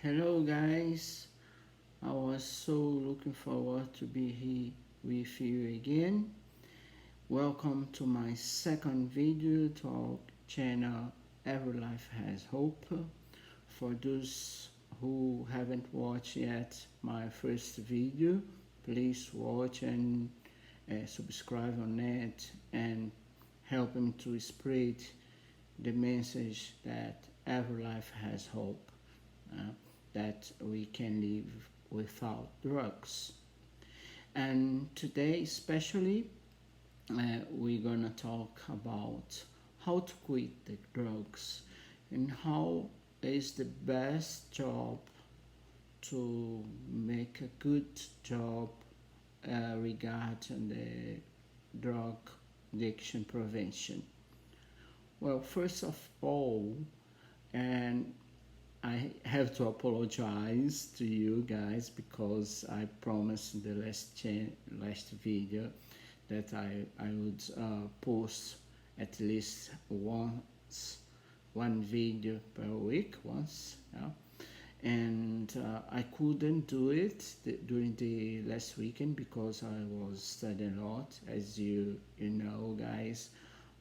Hello guys, I was so looking forward to be here with you again. Welcome to my second video to our channel Every Life Has Hope. For those who haven't watched yet my first video, please watch and subscribe on it and help me to spread the message that every life has hope. Uh, that we can live without drugs. And today, especially, we're gonna talk about how to quit the drugs and how is the best job to make a good job regarding the drug addiction prevention. Well, first of all, and I have to apologize to you guys because I promised in the last video that I would post at least one video per week once, yeah. And I couldn't do it during the last weekend because I was studying a lot, as you know, guys.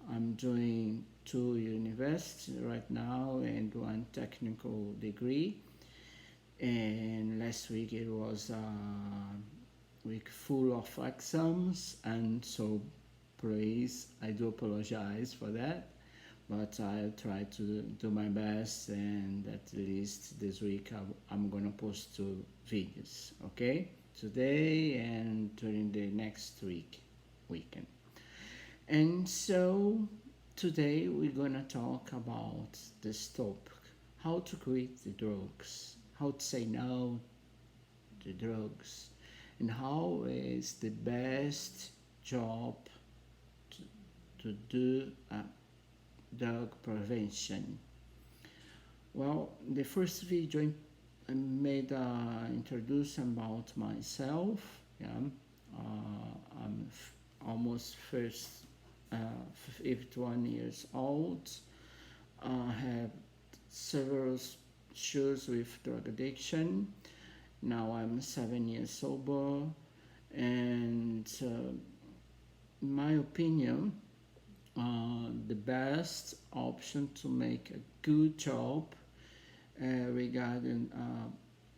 I'm doing two universities right now and one technical degree. And last week it was a week full of exams, and so please, I do apologize for that, but I'll try to do my best, and at least this week I'm gonna post two videos, okay? Today and during the next weekend. And so today we're gonna talk about this topic: how to quit the drugs, how to say no to drugs, and how is the best job to, to do drug prevention. Well, the first video I made introduce about myself. Yeah, I'm almost first 51 years old. I have several issues with drug addiction. Now I'm 7 years sober, and in my opinion, the best option to make a good job regarding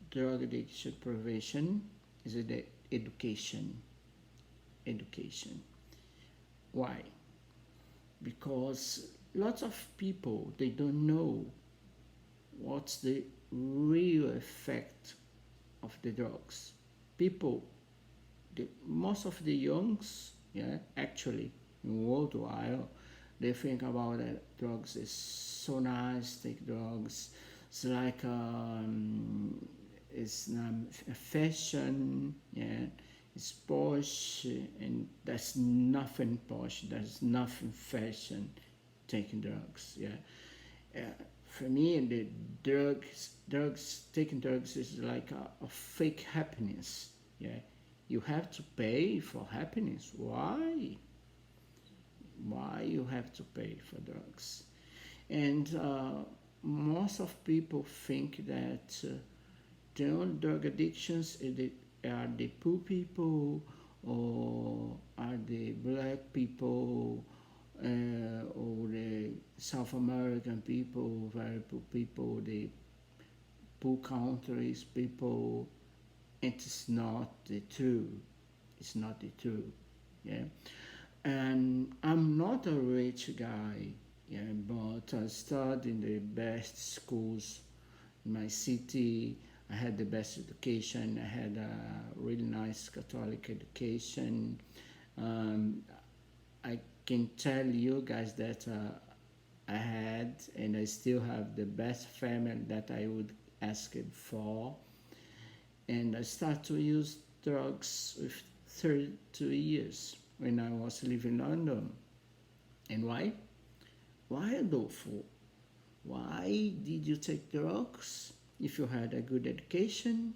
drug addiction prevention is the education. Education. Why? Because lots of people they don't know what's the real effect of the drugs. People, most of the youngs, yeah, actually, in worldwide, they think about that drugs is so nice. Take drugs. It's like it's a fashion, yeah. It's posh, and there's nothing posh. There's nothing fashion. Taking drugs, yeah. For me, the taking drugs is like a fake happiness. Yeah, you have to pay for happiness. Why? Why you have to pay for drugs? And most of people think that the only drug addictions are the poor people, or are the black people, or the South American people, very poor people, the poor countries people. It's not the truth. It's not the truth. Yeah. And I'm not a rich guy, yeah, but I studied in the best schools in my city. I had the best education. I had a really nice Catholic education. Um, I can tell you guys that I had and I still have the best family that I would ask it for. And I started to use drugs with 32 years when I was living in London. And why? Why, Adolfo? Why did you take drugs? If you had a good education,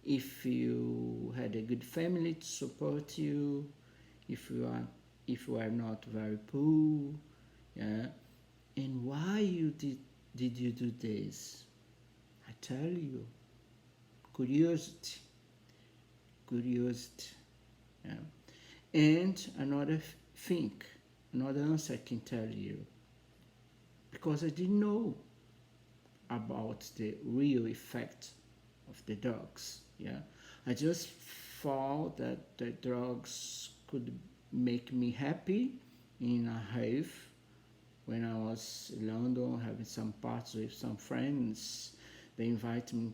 if you had a good family to support you, if you are not very poor, yeah. And why did you do this? I tell you. Curiosity. Curiosity. Yeah. And another thing, another answer I can tell you, because I didn't know about the real effect of the drugs. Yeah, I just thought that the drugs could make me happy in a rave when I was in London having some parties with some friends. They invite me,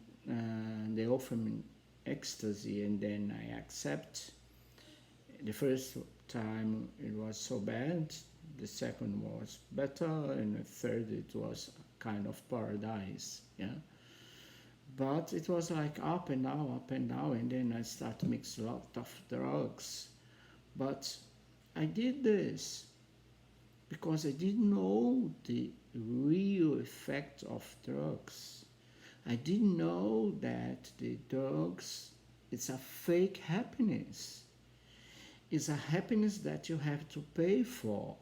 they offer me ecstasy, and then I accept. The first time it was so bad, the second was better, and the third it was kind of paradise. Yeah, but it was like up and down, and then I started to mix a lot of drugs. But I did this because I didn't know the real effect of drugs. I didn't know that the drugs, it's a fake happiness. It's a happiness that you have to pay for,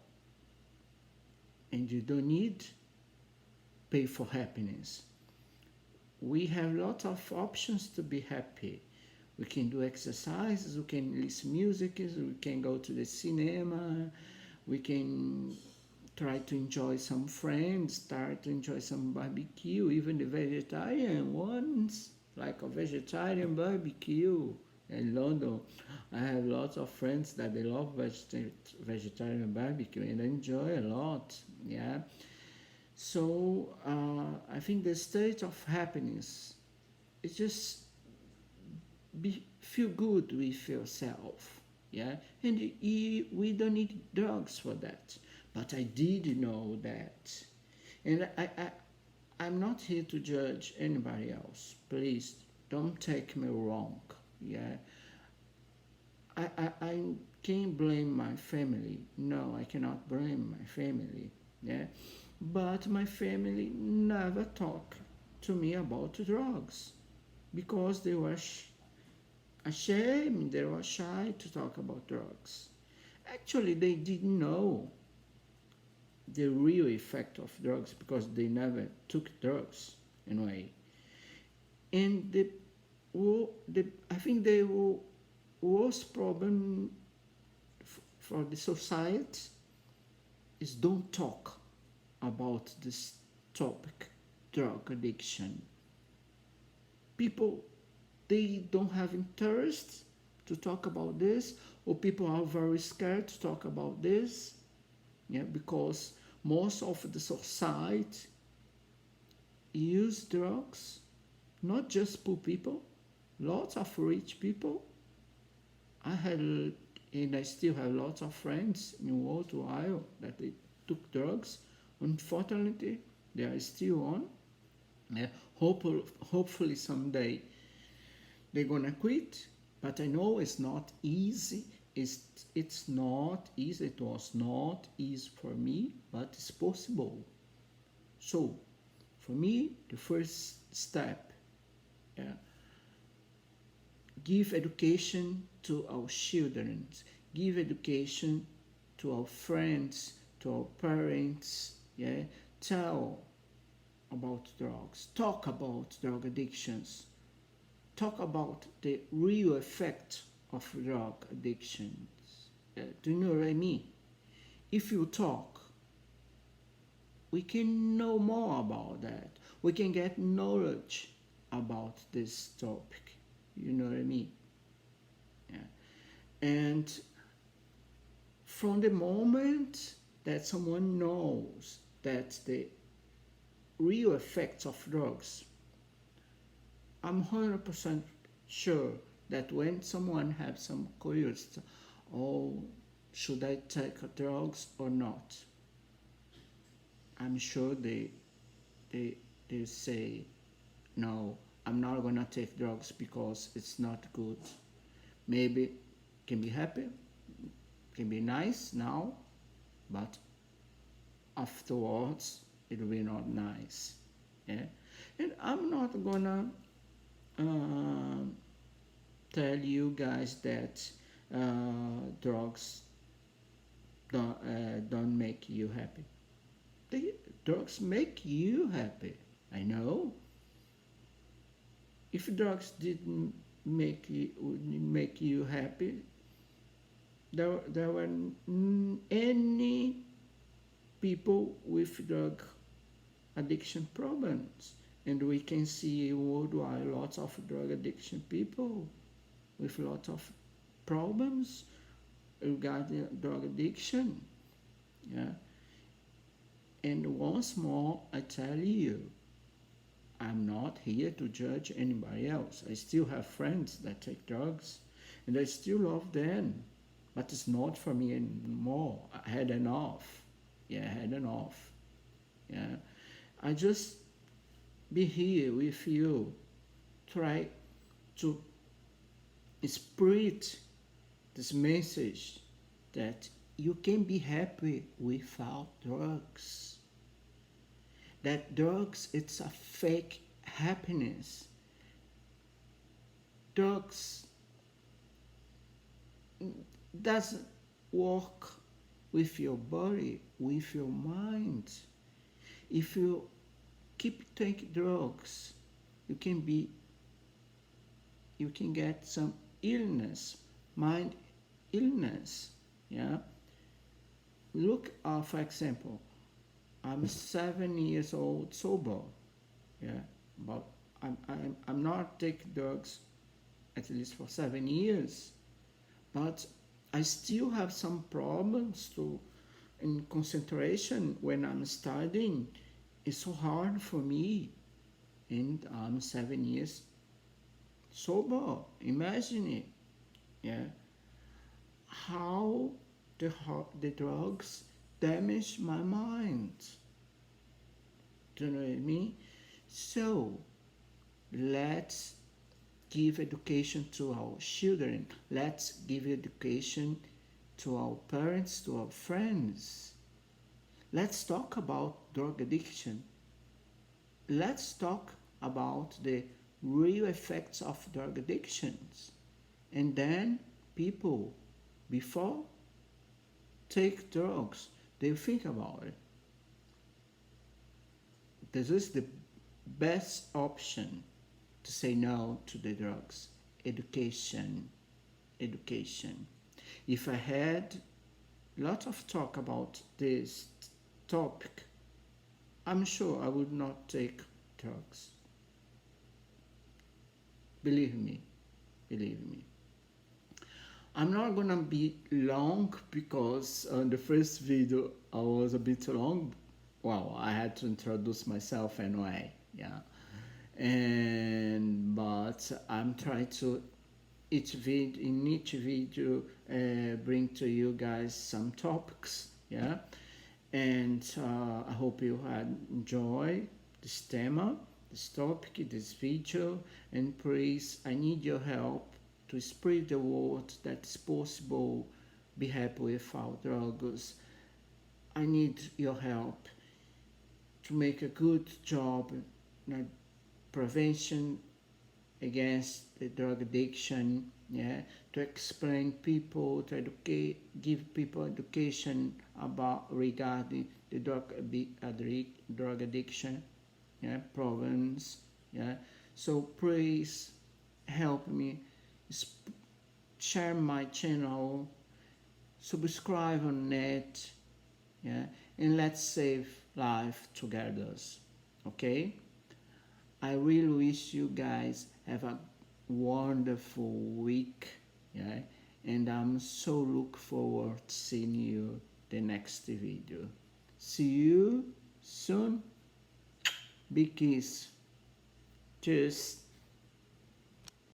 and you don't need pay for happiness. We have lots of options to be happy. We can do exercises, we can listen music, we can go to the cinema, we can try to enjoy some friends, start to enjoy some barbecue, even the vegetarian ones, like a vegetarian barbecue in London. I have lots of friends that they love vegetarian barbecue and enjoy a lot. Yeah. So I think the state of happiness is just feel good with yourself. Yeah, and we don't need drugs for that. But I did know that, and I'm not here to judge anybody else. Please don't take me wrong. Yeah, I can't blame my family. No, I cannot blame my family. Yeah, but my family never talked to me about drugs because they were ashamed, they were shy to talk about drugs. Actually, they didn't know the real effect of drugs because they never took drugs in a way. And I think the worst problem for the society is don't talk about this topic, drug addiction. People, they don't have interest to talk about this, or people are very scared to talk about this. Yeah, because most of the society use drugs, not just poor people, lots of rich people. I had, and I still have lots of friends in worldwide that they took drugs. Unfortunately, they are still on. Yeah, hopefully someday they're gonna quit, but I know it's not easy. It's not easy. It was not easy for me, but it's possible. So, for me, the first step, yeah, give education to our children, give education to our friends, to our parents. Yeah, tell about drugs, talk about drug addictions, talk about the real effect of drug addictions. Do you know what I mean? If you talk, we can know more about that. We can get knowledge about this topic. You know what I mean? Yeah. And from the moment that someone knows that the real effects of drugs, I'm 100% sure that when someone has some curiosity, oh, should I take drugs or not? I'm sure they say, no, I'm not gonna take drugs because it's not good. Maybe can be happy, can be nice now, but afterwards it will be not nice. Yeah, and I'm not gonna uh, tell you guys that drugs don't make you happy. Drugs make you happy. I know. If drugs didn't make you happy, there were any people with drug addiction problems. And we can see worldwide lots of drug addiction people with lots of problems regarding drug addiction. Yeah. And once more, I tell you, I'm not here to judge anybody else. I still have friends that take drugs and I still love them. But it's not for me anymore. I had enough. Yeah, I had enough. Yeah. I just be here with you. Try to spread this message that you can be happy without drugs. That drugs, it's a fake happiness. Drugs doesn't work with your body, with your mind. If you keep taking drugs, you can get some illness, mind illness. Yeah. Look, for example, I'm 7 years old sober. Yeah, but I'm not taking drugs at least for 7 years. But I still have some problems in concentration when I'm studying. It's so hard for me, and I'm 7 years sober. Imagine it. Yeah, how the drugs damage my mind. Do you know what I mean? So let's give education to our children. Let's give education to our parents, to our friends. Let's talk about drug addiction. Let's talk about the real effects of drug addictions. And then people, before take drugs, they think about it. This is the best option to say no to the drugs. Education. Education. If I had lots of talk about this topic, I'm sure I would not take drugs. Believe me. Believe me. I'm not gonna be long because on the first video I was a bit long. Well, I had to introduce myself anyway, yeah. But I'm trying to in each video bring to you guys some topics, yeah. And I hope you had enjoyed this thema, this topic, this video, and please, I need your help to spread the word that it's possible be happy without drugs. I need your help to make a good job in prevention against the drug addiction, yeah, to explain people, to give people education about regarding the drug addiction, yeah, problems, yeah. So please help me, share my channel, subscribe on it, yeah, and let's save life together, okay? I really wish you guys have a wonderful week, yeah, and I'm so look forward to seeing you the next video. See you soon. Big kiss. Cheers.